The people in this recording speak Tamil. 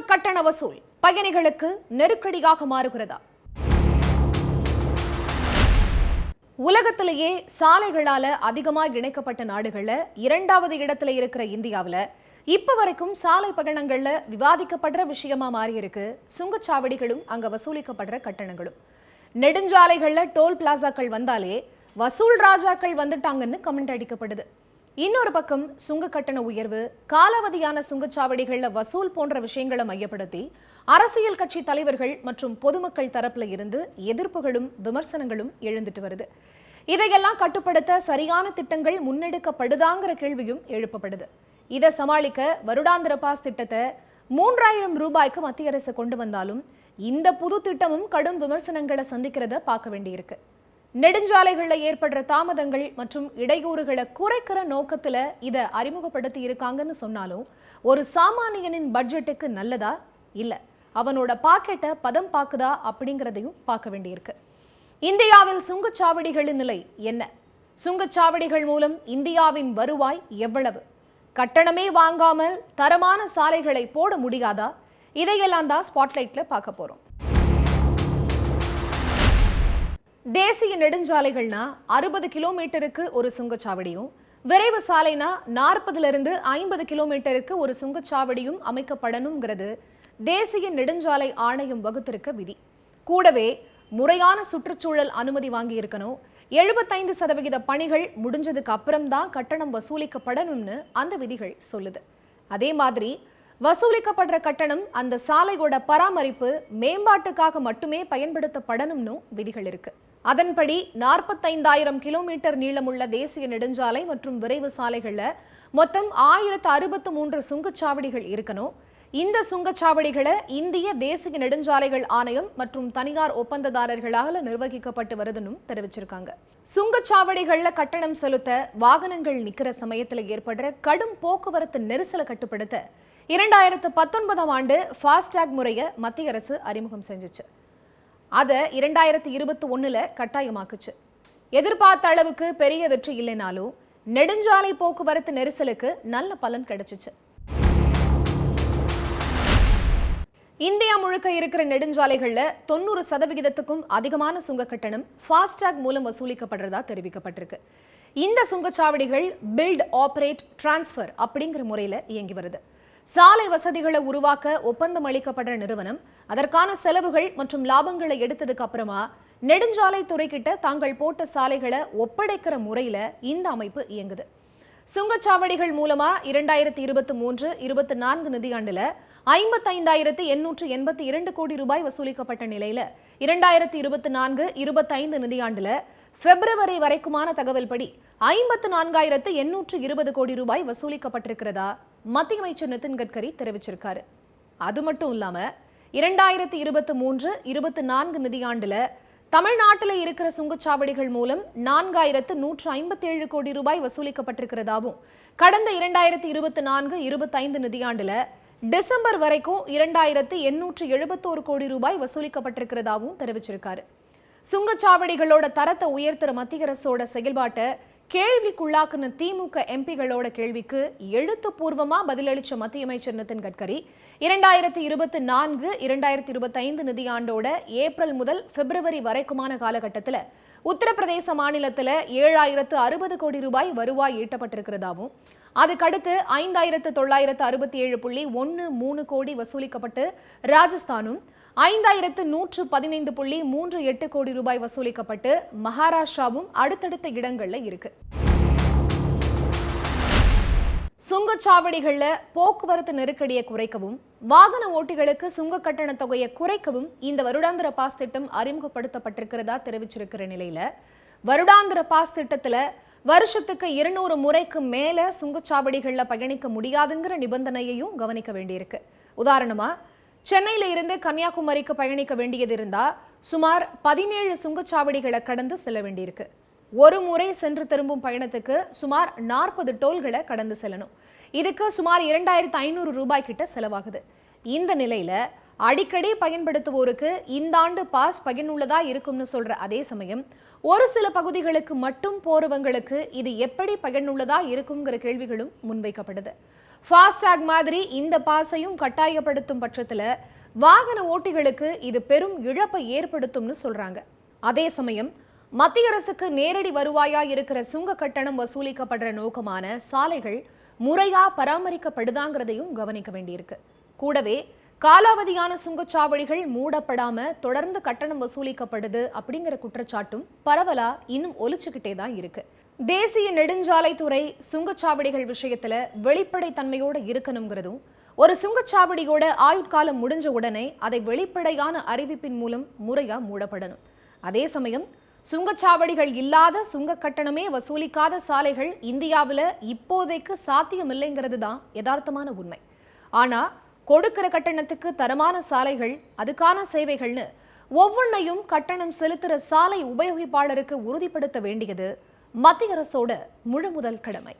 கட்டண வசூல் பயணிகளுக்கு நெருக்கடியாக மாறுகிறதா? உலகத்திலேயே சாலைகளால அதிகமாக இணைக்கப்பட்ட நாடுகள்ல இரண்டாவது இடத்துல இருக்கிற இந்தியாவில் இப்ப வரைக்கும் சாலை பயணங்கள்ல விவாதிக்கப்படுற விஷயமா மாறி இருக்கு சுங்கச்சாவடிகளும் அங்க வசூலிக்கப்படுற கட்டணங்களும். நெடுஞ்சாலைகள்ல டோல் பிளாசாக்கள் வந்தாலே வசூல் ராஜாக்கள் வந்துட்டாங்கன்னு கமெண்ட் அடிக்கப்படுது. இன்னொரு பக்கம் சுங்க கட்டண உயர்வு, காலாவதியான சுங்கச்சாவடிகள்ல வசூல் போன்ற விஷயங்களை மையப்படுத்தி அரசியல் கட்சி தலைவர்கள் மற்றும் பொதுமக்கள் தரப்புல இருந்து எதிர்ப்புகளும் விமர்சனங்களும் எழுந்துட்டு வருது. இதையெல்லாம் கட்டுப்படுத்த சரியான திட்டங்கள் முன்னெடுக்கப்படுதாங்கிற கேள்வியும் எழுப்பப்படுது. இதை சமாளிக்க வருடாந்திர பாஸ் திட்டத்தை 3000 ரூபாய்க்கு மத்திய அரசு கொண்டு வந்தாலும் இந்த புது திட்டமும் கடும் விமர்சனங்களை சந்திக்கிறத பார்க்க வேண்டியிருக்கு. நெடுஞ்சாலைகள்ல ஏற்படுற தாமதங்கள் மற்றும் இடையூறுகளை குறைக்கிற நோக்கத்துல இதை அறிமுகப்படுத்தி இருக்காங்கன்னு சொன்னாலும் ஒரு சாமானியனின் பட்ஜெட்டுக்கு நல்லதா இல்ல அவனோட பாக்கெட்டை பதம் பாக்குதா அப்படிங்கிறதையும் பார்க்க வேண்டியிருக்கு. இந்தியாவில் சுங்கச்சாவடிகளின் நிலை என்ன? சுங்கச்சாவடிகள் மூலம் இந்தியாவின் வருவாய் எவ்வளவு? கட்டணமே வாங்காமல் தரமான சாலைகளை போட முடியாதா? இதையெல்லாம் தான் ஸ்பாட்லைட்ல பார்க்க போறோம். தேசிய நெடுஞ்சாலைகள்னா 60 கிலோமீட்டருக்கு ஒரு சுங்கச்சாவடியும், விரைவு சாலைனா 40 50 கிலோமீட்டருக்கு ஒரு சுங்கச்சாவடியும் அமைக்கப்படணுங்கிறது தேசிய நெடுஞ்சாலை ஆணையம் வகுத்திருக்க விதி. கூடவே முறையான சுற்றுச்சூழல் அனுமதி வாங்கி இருக்கணும். 75% பணிகள் முடிஞ்சதுக்கு அப்புறம் தான் கட்டணம் வசூலிக்கப்படணும்னு அந்த விதிகள் சொல்லுது. அதே மாதிரி வசூலிக்கப்படுற கட்டணம் அந்த சாலையோட பராமரிப்பு மேம்பாட்டுக்காக மட்டுமே பயன்படுத்தப்படணும்னு விதிகள் இருக்கு. அதன்படி 45,000 கிலோமீட்டர் நீளமுள்ள தேசிய நெடுஞ்சாலை மற்றும் விரைவு சாலைகள்ல மொத்தம் 1063 சுங்கச்சாவடிகள் இருக்கணும். இந்த சுங்கச்சாவடிகளை இந்திய தேசிய நெடுஞ்சாலைகள் ஆணையம் மற்றும் தனியார் ஒப்பந்ததாரர்களால நிர்வகிக்கப்பட்டு வருதுன்னு தெரிவிச்சிருக்காங்க. சுங்கச்சாவடிகள்ல கட்டணம் செலுத்த வாகனங்கள் நிக்கிற சமயத்துல ஏற்படுற கடும் போக்குவரத்து நெரிசலை கட்டுப்படுத்த 2019 ஆண்டு ஃபாஸ்டாக் முறையை மத்திய அரசு அறிமுகம் செஞ்சுச்சு. அதை 2021 கட்டாயமாக்குச்சு. எதிர்பார்த்த அளவுக்கு பெரிய வெற்றி இல்லைனாலும் நெடுஞ்சாலை போக்குவரத்து நெரிசலுக்கு நல்ல பலன் கிடைச்சிச்சு. இந்தியா முழுக்க இருக்கிற நெடுஞ்சாலைகள்ல 90% அதிகமான சுங்க கட்டணம் ஃபாஸ்டாக் மூலம் வசூலிக்கப்படுறதா தெரிவிக்கப்பட்டிருக்கு. இந்த சுங்கச்சாவடிகள் பில்ட், ஆபரேட், டிரான்ஸ்பர் அப்படிங்கிற முறையில இயங்கி வருது. சாலை வசதிகளை உருவாக்க ஒப்பந்தம் அளிக்கப்படுற நிறுவனம் அதற்கான செலவுகள் மற்றும் லாபங்களை எடுத்ததுக்கு அப்புறமா நெடுஞ்சாலை துறை கிட்ட தாங்கள் போட்ட சாலைகளை ஒப்படைக்கிற முறையில இந்த அமைப்பு இயங்குது. சுங்கச்சாவடிகள் மூலமா 2023-24 நிதியாண்டுல 55,882 கோடி ரூபாய் வசூலிக்கப்பட்ட நிலையில 2024-25 நிதியாண்டுல பிப்ரவரி வரைக்குமான தகவல் படி 54,820 கோடி ரூபாய் வசூலிக்கப்பட்டிருக்கிறதா மத்திய அமைச்சர் நிதின் கட்கரி தெரிவிச்சிருக்காரு. அது மட்டும் இல்லாம 2023-24 நிதியாண்டுல தமிழ்நாட்டில் இருக்கிற சுங்கச்சாவடிகள் மூலம் 4,157 கோடி ரூபாய் வசூலிக்கப்பட்டிருக்கிறதாவும், கடந்த 2024-25 நிதியாண்டுல டிசம்பர் வரைக்கும் 2,871 கோடி ரூபாய் வசூலிக்கப்பட்டிருக்கிறதாவும் தெரிவிச்சிருக்காரு. சுங்கச்சாவடிகளோட தரத்தை உயர்த்துற மத்திய அரசோட செயல்பாட்டை கேள்விக்குள்ளாக்குன திமுக எம்பிகளோட கேள்விக்கு எழுத்துப்பூர்வமா பதிலளிச்ச மத்திய அமைச்சர் நிதின் கட்கரி 2024-2025 நிதியாண்டோட ஏப்ரல் முதல் பிப்ரவரி வரைக்குமான காலகட்டத்தில் உத்தரப்பிரதேச மாநிலத்தில் 7,060 கோடி ரூபாய் வருவாய் ஈட்டப்பட்டிருக்கிறதாவும், அதுக்கடுத்து 5,967.13 கோடி வசூலிக்கப்பட்டு ராஜஸ்தானும் 5,115.38 கோடி ரூபாய் வசூலிக்கப்பட்டு மகாராஷ்டிராவும் அடுத்தடுத்த இடங்கள்ல இருக்கு. சுங்கச்சாவடிகள்ல போக்குவரத்து நெருக்கடியை குறைக்கவும், வாகன ஓட்டிகளுக்கு சுங்க கட்டண தொகையை குறைக்கவும் இந்த வருடாந்திர பாஸ் திட்டம் அறிமுகப்படுத்தப்பட்டிருக்கிறதா தெரிவிச்சிருக்கிற நிலையில வருடாந்திர பாஸ் திட்டத்துல வருஷத்துக்கு 200 முறைக்கு மேல சுங்கச்சாவடிகள்ல பயணிக்க முடியாதுங்கிற நிபந்தனையையும் கவனிக்க வேண்டியிருக்கு. உதாரணமா சென்னையில இருந்து கன்னியாகுமரிக்கு பயணிக்க வேண்டியது இருந்தா சுமார் 17 சுங்கச்சாவடிகளை கடந்து செல்ல வேண்டியிருக்கு. ஒரு முறை சென்று திரும்பும் பயணத்துக்கு சுமார் 40 டோல்களை கடந்து செல்லணும். இதுக்கு சுமார் 2,500 ரூபாய் கிட்ட செலவாகுது. இந்த நிலையில அடிக்கடி பயன்படுத்துவோருக்கு இந்த ஆண்டு பாஸ் பயனுள்ளதா இருக்கும்னு சொல்ற அதே சமயம் ஒரு சில பகுதிகளுக்கு மட்டும் போறவங்களுக்கு இது எப்படி பயனுள்ளதா இருக்குங்கிற கேள்விகளும் முன்வைக்கப்படுது. ஃபாஸ்டாக் மாதிரி இந்த பாஸையும் கட்டாயப்படுத்தும் பட்சத்துல வாகன ஓட்டிகளுக்கு இது பெரும் இழப்பை ஏற்படுத்தும்னு சொல்றாங்க. அதே சமயம் மத்திய அரசுக்கு நேரடி வருவாயா இருக்கிற சுங்க கட்டணம் வசூலிக்கப்படுற நோக்கமான சாலைகள் முறையா பராமரிக்கப்படுதாங்கிறதையும் கவனிக்க வேண்டியிருக்கு. கூடவே காலாவதியான சுங்கச்சாவடிகள் மூடப்படாம தொடர்ந்து கட்டணம் வசூலிக்கப்படுது அப்படிங்கிற குற்றச்சாட்டும் பரவலா இன்னும் ஒலிச்சுக்கிட்டே தான் இருக்கு. தேசிய நெடுஞ்சாலைத்துறை சுங்கச்சாவடிகள் விஷயத்துல வெளிப்படைத்தன்மையோட இருக்கணுங்கிறதும், ஒரு சுங்கச்சாவடியோட ஆயுட்காலம் முடிஞ்ச உடனே அதை வெளிப்படையான அறிவிப்பின் மூலம் முறையா மூடப்படணும். அதே சமயம் சுங்கச்சாவடிகள் இல்லாத சுங்க கட்டணமே வசூலிக்காத சாலைகள் இந்தியாவில் இப்போதைக்கு சாத்தியமில்லைங்கிறது தான் யதார்த்தமான உண்மை. ஆனா கொடுக்கிற கட்டணத்துக்கு தரமான சாலைகள், அதுக்கான சேவைகள்னு ஒவ்வொன்றையும் கட்டணம் செலுத்துற சாலை உபயோகிப்பாளருக்கு உறுதிப்படுத்த வேண்டியது மத்திய அரசோட முழு முதல் கடமை.